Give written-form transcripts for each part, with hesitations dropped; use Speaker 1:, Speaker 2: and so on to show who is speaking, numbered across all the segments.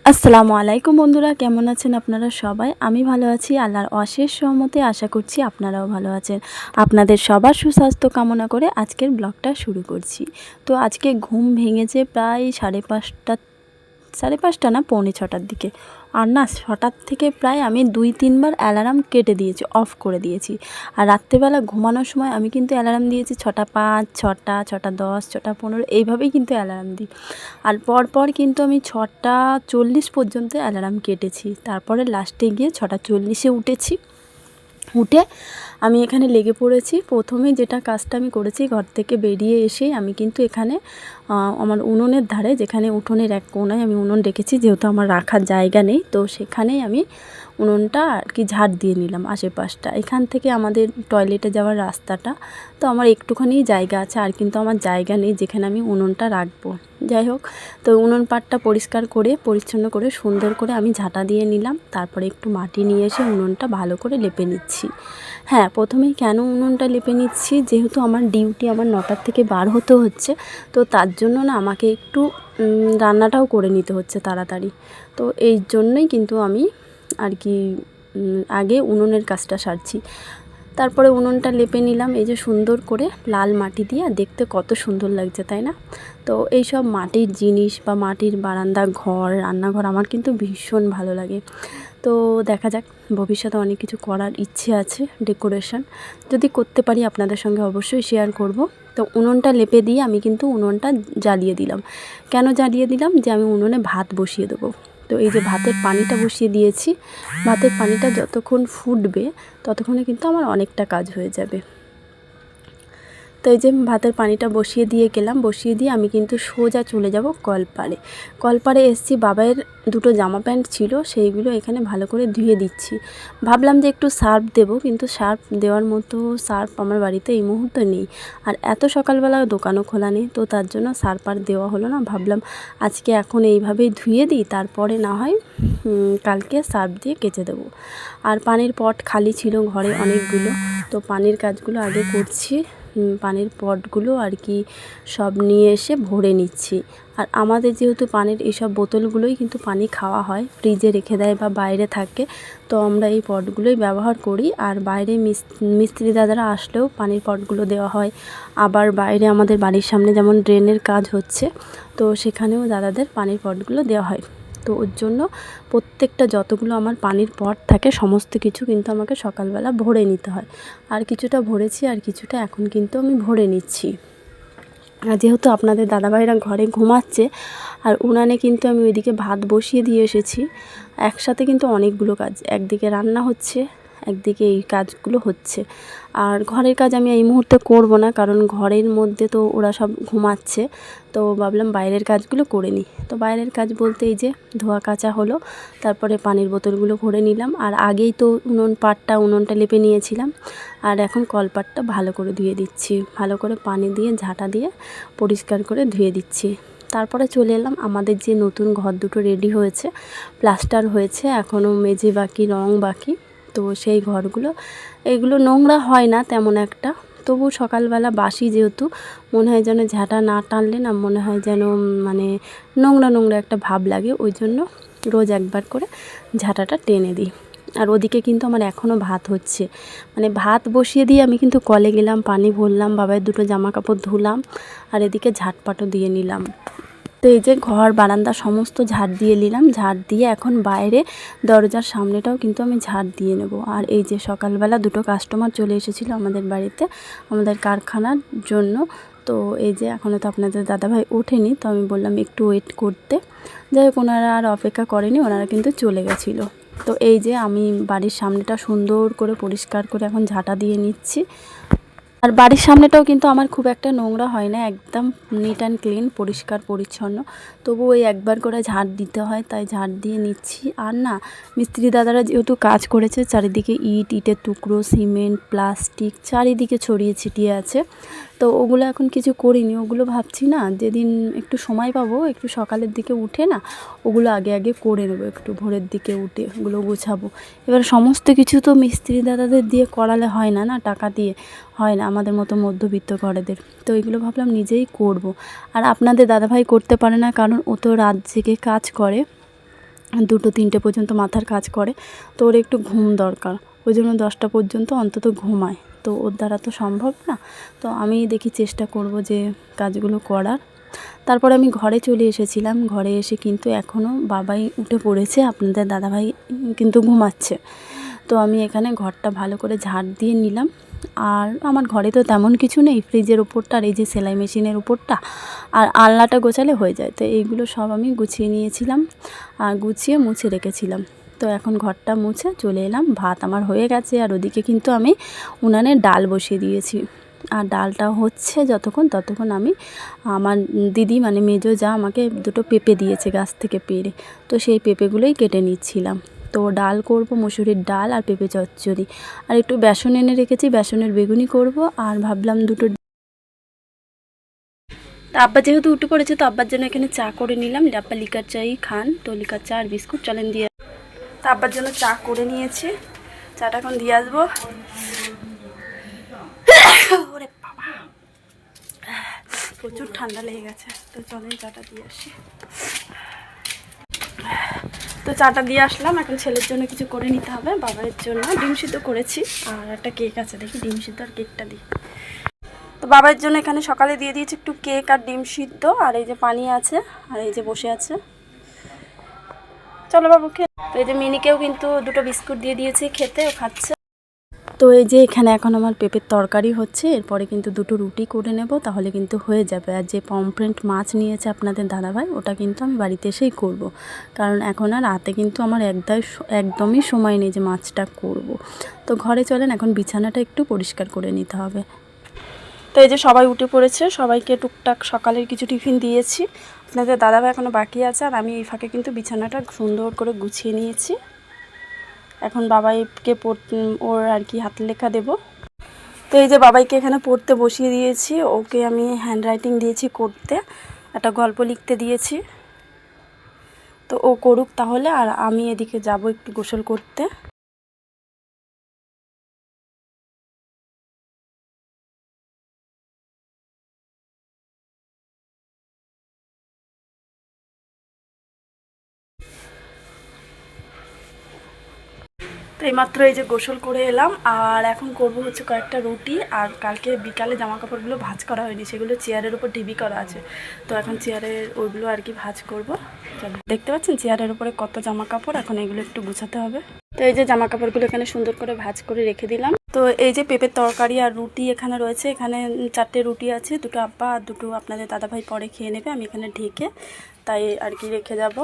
Speaker 1: আসসালামু আলাইকুম বন্ধুরা, কেমন আছেন আপনারা সবাই? আমি ভালো আছি, আল্লাহর অশেষ রহমতে। আশা করছি আপনারাও ভালো আছেন। আপনাদের সবার সুস্বাস্থ্য কামনা করে আজকের ব্লগটা শুরু করছি। তো আজকে ঘুম ভেঙেছে প্রায় 5:30, 5:30 না, 5:45টার দিকে। আর না, 6টার থেকে প্রায় আমি 2-3 বার অ্যালার্ম কেটে দিয়েছি, অফ করে দিয়েছি। আর রাত্রেবেলা ঘুমানোর সময় আমি কিন্তু অ্যালার্ম দিয়েছি 6টা 5, 6টা, 6টা 10, 6টা 15, এইভাবেই কিন্তু অ্যালার্ম দিই। আর পরপর কিন্তু আমি 6টা 40 পর্যন্ত অ্যালার্ম কেটেছি। তারপরে লাস্টে গিয়ে 6টা 40-এ উঠেছি। উঠে আমি এখানে লেগে পড়েছি। প্রথমে যেটা কাজটা আমি করেছি, ঘর থেকে বেরিয়ে এসে আমি কিন্তু এখানে আমার উনুনের ধারে, যেখানে উঠোনের এক কোণায় আমি উনুন রেখেছি, যেহেতু আমার রাখার জায়গা নেই, তো সেখানেই আমি উনুনটা আর কি ঝাড় দিয়ে নিলাম আশেপাশটা। এখান থেকে আমাদের টয়লেটে যাওয়ার রাস্তাটা, তো আমার একটুখানি জায়গা আছে, আর কিন্তু আমার জায়গা নেই যেখানে আমি উনুনটা রাখবো। যাই হোক, তো উনুন পাড়টা পরিষ্কার করে পরিচ্ছন্ন করে সুন্দর করে আমি ঝাঁটা দিয়ে নিলাম। তারপরে একটু মাটি নিয়ে এসে উনুনটা ভালো করে লেপে নিচ্ছি। হ্যাঁ, প্রথমেই কেন উনুনটা লেপে নিচ্ছি, যেহেতু আমার ডিউটি আমার 9টার থেকে বার হতে হচ্ছে, তো তার জন্য না আমাকে একটু রান্নাটাও করে নিতে হচ্ছে তাড়াতাড়ি। তো এই জন্যই কিন্তু আমি আর কি আগে উনুনের কাজটা সারছি। তারপরে উনুনটা লেপে নিলাম এই যে সুন্দর করে লাল মাটি দিয়ে। দেখতে কত সুন্দর লাগছে, তাই না? তো এইসব মাটির জিনিস বা মাটির বারান্দা, ঘর, রান্নাঘর আমার কিন্তু ভীষণ ভালো লাগে। তো দেখা যাক, ভবিষ্যতে অনেক কিছু করার ইচ্ছে আছে, ডেকোরেশন যদি করতে পারি আপনাদের সঙ্গে অবশ্যই শেয়ার করব। তো উনুনটা লেপে দিয়ে আমি কিন্তু উনুনটা জ্বালিয়ে দিলাম। কেন জ্বালিয়ে দিলাম? যে আমি উনুনে ভাত বসিয়ে দেবো। তো এই যে ভাতের পানিটা বসিয়ে দিয়েছি, ভাতের পানিটা যতক্ষণ ফুটবে ততক্ষণে কিন্তু আমার অনেকটা কাজ হয়ে যাবে। তো এই যে ভাতের পানিটা বসিয়ে দিয়ে গেলাম, বসিয়ে দিয়ে আমি কিন্তু সোজা চলে যাব কলপাড়ে। কলপাড়ে এসেছি, বাবাইয়ের দুটো জামা প্যান্ট ছিল, সেইগুলো এখানে ভালো করে ধুয়ে দিচ্ছি। ভাবলাম যে একটু সার্ফ দেব, কিন্তু সার্ফ দেওয়ার মতো সার্ফ আমার বাড়িতে এই মুহূর্তে নেই। আর এত সকালবেলা দোকানও খোলা নেই, তো তার জন্য সার্ফ আর দেওয়া হলো না। ভাবলাম আজকে এখন এইভাবেই ধুয়ে দিই, তারপরে না হয় কালকে সার্ফ দিয়ে কেচে দেবো। আর পানির পট খালি ছিল ঘরে অনেকগুলো, তো পানির কাজগুলো আগে করছি। পানির পটগুলো আর কি সব নিয়ে এসে ভরে নিচ্ছি। আর আমাদের যেহেতু পানির এইসব বোতলগুলোই কিন্তু পানি খাওয়া হয়, ফ্রিজে রেখে দেয় বা বাইরে থাকে, তো আমরা এই পটগুলোই ব্যবহার করি। আর বাইরে মিস্ত্রি দাদারা আসলেও পানির পটগুলো দেওয়া হয়। আবার বাইরে আমাদের বাড়ির সামনে যেমন ড্রেনের কাজ হচ্ছে, তো সেখানেও দাদাদের পানির পটগুলো দেওয়া হয়। তো ওর জন্য প্রত্যেকটা যতগুলো আমার পানির পট থাকে সমস্ত কিছু কিন্তু আমাকে সকালবেলা ভরে নিতে হয়। আর কিছুটা ভরেছি, আর কিছুটা এখন কিন্তু আমি ভরে নিচ্ছি। আর যেহেতু আপনাদের দাদাভাইরা ঘরে ঘুমাচ্ছে, আর উনানে কিন্তু আমি ওইদিকে ভাত বসিয়ে দিয়ে এসেছি। একসাথে কিন্তু অনেকগুলো কাজ, একদিকে রান্না হচ্ছে, একদিকে এই কাজগুলো হচ্ছে। আর ঘরের কাজ আমি এই মুহূর্তে করব না, কারণ ঘরের মধ্যে তো ওরা সব ঘুমাচ্ছে। তো ভাবলাম বাইরের কাজগুলো করে নিই। তো বাইরের কাজ বলতে এই যে ধোয়া কাচা হলো, তারপরে পানির বোতলগুলো ভরে নিলাম। আর আগেই তো উনুনটা লেপে নিয়েছিলাম। আর এখন কলপাটটা ভালো করে ধুয়ে দিচ্ছি, ভালো করে পানি দিয়ে ঝাঁটা দিয়ে পরিষ্কার করে ধুয়ে দিচ্ছি। তারপরে চলে এলাম, আমাদের যে নতুন ঘর দুটো রেডি হয়েছে, প্লাস্টার হয়েছে, এখনও মেঝে বাকি, রং বাকি। তো সেই ঘরগুলো, এগুলো নোংরা হয় না তেমন একটা, তবু সকালবেলা বাসি যেহেতু মনে হয় যেন ঝাঁটা না টানলে না মনে হয় যেন মানে নোংরা নোংরা একটা ভাব লাগে। ওই জন্য রোজ একবার করে ঝাঁটাটা টেনে দিই। আর ওদিকে কিন্তু আমার এখনও ভাত হচ্ছে, মানে ভাত বসিয়ে দিয়ে আমি কিন্তু কলে গেলাম, পানি ভরলাম, বাবার দুটো জামা কাপড় ধুলাম, আর এদিকে ঝাঁটপাটও দিয়ে নিলাম। তো এই যে ঘর বারান্দা সমস্ত ঝাড় দিয়ে নিলাম, ঝাড় দিয়ে এখন বাইরে দরজার সামনেটাও কিন্তু আমি ঝাড় দিয়ে নেব। আর এই যে সকালবেলা দুটো কাস্টমার চলে এসেছিলো আমাদের বাড়িতে, আমাদের কারখানার জন্য। তো এই যে এখনও তো আপনাদের দাদাভাই ওঠেনি, তো আমি বললাম একটু ওয়েট করতে। যাই হোক, ওনারা আর অপেক্ষা করেনি, ওনারা কিন্তু চলে গেছিলো। তো এই যে আমি বাড়ির সামনেটা সুন্দর করে পরিষ্কার করে এখন ঝাঁটা দিয়ে নিচ্ছি। আর বাড়ির সামনেটাও কিন্তু আমার খুব একটা নোংরা হয় না, একদম নিট অ্যান্ড ক্লিন, পরিষ্কার পরিচ্ছন্ন। তবু ওই একবার করে ঝাঁট দিতে হয়, তাই ঝাঁট দিয়ে নিচ্ছি। আর না, মিস্ত্রি দাদারা যেহেতু কাজ করেছে, চারিদিকে ইটের টুকরো, সিমেন্ট, প্লাস্টিক চারিদিকে ছড়িয়ে ছিটিয়ে আছে, তো ওগুলো এখন কিছু করিনি। ওগুলো ভাবছি না, যেদিন একটু সময় পাবো, একটু সকালের দিকে উঠে না ওগুলো আগে আগে করে নেবো, একটু ভোরের দিকে উঠে ওগুলো গোছাবো। এবার সমস্ত কিছু তো মিস্ত্রি দাদাদের দিয়ে করালে হয় না, না টাকা দিয়ে হয় না আমাদের মতো মধ্যবিত্ত ঘরেদের। তো এগুলো ভাবলাম নিজেই করব। আর আপনাদের দাদাভাই করতে পারে না, কারণ ও তো রাত জেগে কাজ করে, 2টো 3টে পর্যন্ত মাথার কাজ করে, তো ওর একটু ঘুম দরকার, ওই জন্য 10টা পর্যন্ত অন্তত ঘুমায়। তো ওর দ্বারা তো সম্ভব না, তো আমি দেখি চেষ্টা করব যে কাজগুলো করার। তারপরে আমি ঘরে চলে এসেছিলাম। ঘরে এসে কিন্তু এখনও বাবাই উঠে পড়েছে, আপনাদের দাদাভাই কিন্তু ঘুমাচ্ছে। তো আমি এখানে ঘরটা ভালো করে ঝাড় দিয়ে নিলাম। আর আমার ঘরে তো তেমন কিছু নেই, ফ্রিজের উপরটা আর এই যে সেলাই মেশিনের উপরটা আর আলনাটা গোছালে হয়ে যায়। তো এইগুলো সব আমি গুছিয়ে নিয়েছিলাম আর গুছিয়ে মুছে রেখেছিলাম। তো এখন ঘরটা মুছে চলে এলাম। ভাত আমার হয়ে গেছে, আর ওদিকে কিন্তু আমি উনানে ডাল বসিয়ে দিয়েছি। আর ডালটা হচ্ছে ততক্ষণ আমি আমার দিদি মানে মেজো যা আমাকে 2টো পেঁপে দিয়েছে গাছ থেকে পেড়ে, তো সেই পেঁপেগুলোই কেটে নিচ্ছিলাম। তো ডাল করব, মুসুরির ডাল আর পেঁপে চচ্চড়ি, আর একটু বেসন এনে রেখেছি, বেসনের বেগুনি করব। আর ভাবলাম 2টো, তা আব্বা যেহেতু উঠে পড়েছে তো আব্বার জন্য এখানে চা করে নিলাম। আব্বা লিকার চাই খান, তো লিকার চা আর বিস্কুট চলেন দিয়ে, তা আব্বার জন্য চা করে নিয়েছি। চাটা এখন দিয়ে আসবো। ওরে বাবা, প্রচুর ঠান্ডা লেগে গেছে, তো চলেন চাটা দিয়ে আসি। তো চাটা দিয়ে আসলাম, এখন ছেলের জন্য কিছু করে নিতে হবে। বাবার জন্য ডিম সিদ্ধ করেছি, আর একটা কেক আছে, দেখি ডিম সিদ্ধ আর কেকটা দিই। তো বাবার জন্য এখানে সকালে দিয়ে দিয়েছি একটু কেক আর ডিম সিদ্ধ, আর এই যে পানি আছে, আর এই যে বসে আছে। চলো বাবু খেয়ে। তো এই যে মিনিকেও কিন্তু 2টো বিস্কুট দিয়ে দিয়েছি খেতে, ও খাচ্ছে। তো এই যে এখানে এখন আমার পেঁপের তরকারি হচ্ছে, এরপরে কিন্তু 2টো রুটি করে নেব, তাহলে কিন্তু হয়ে যাবে। আর যে পমফ্রেট মাছ নিয়েছে আপনাদের দাদাভাই, ওটা কিন্তু আমি বাড়িতে এসেই করব, কারণ এখন আর রাতে কিন্তু আমার একদমই সময় নেই যে মাছটা করব। তো ঘরে চলেন, এখন বিছানাটা একটু পরিষ্কার করে নিতে হবে। তো এই যে সবাই উঠে পড়েছে, সবাইকে টুকটাক সকালের কিছু টিফিন দিয়েছি। আপনাদের দাদাভাই এখনও বাকি আছে, আর আমি এই ফাঁকে কিন্তু বিছানাটা সুন্দর করে গুছিয়ে নিয়েছি। এখন বাবাইকে ওর আর কি হাতের লেখা দেব। তো এই যে বাবাইকে এখানে পড়তে বসিয়ে দিয়েছি, ওকে আমি হ্যান্ডরাইটিং দিয়েছি করতে, একটা গল্প লিখতে দিয়েছি। তো ও করুক তাহলে, আর আমি এদিকে যাব একটু গোসল করতে। তো এইমাত্র এই যে গোসল করে এলাম, আর এখন করব হচ্ছে কয়েকটা রুটি। আর কালকে বিকালে জামা কাপড়গুলো ভাঁজ করা হয়নি, সেগুলো চেয়ারের উপর ঢিবি করা আছে, তো এখন চেয়ারের ওইগুলো আর কি ভাঁজ করব। চলো, দেখতে পাচ্ছেন চেয়ারের উপরে কত জামা কাপড়, এখন এগুলো একটু গুছাতে হবে। তো এই যে জামা কাপড়গুলো এখানে সুন্দর করে ভাঁজ করে রেখে দিলাম। তো এই যে পেঁপের তরকারি আর রুটি এখানে রয়েছে, এখানে 4টে রুটি আছে, 2টো আব্বা আর 2টো আপনাদের দাদাভাই পরে খেয়ে নেবে, আমি এখানে ঢেকে তাই আর কি রেখে যাব।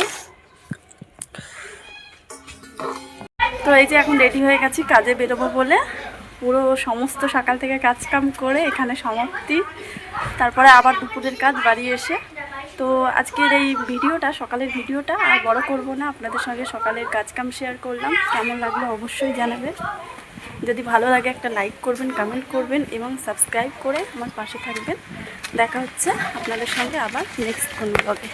Speaker 1: তো এই যে এখন রেডি হয়ে গেছি কাজে বেরোবো বলে, পুরো সমস্ত সকাল থেকে কাজকাম করে এখানে সমাপ্তি, তারপরে আবার দুপুরের কাজ বাড়ি এসে। তো আজকের এই ভিডিওটা, সকালের ভিডিওটা আর বড় করব না, আপনাদের সঙ্গে সকালের কাজকাম শেয়ার করলাম। কেমন লাগলো অবশ্যই জানাবেন, যদি ভালো লাগে একটা লাইক করবেন, কমেন্ট করবেন এবং সাবস্ক্রাইব করে আমার পাশে থাকবেন। দেখা হচ্ছে আপনাদের সঙ্গে আবার নেক্সট কোনো ব্লগে।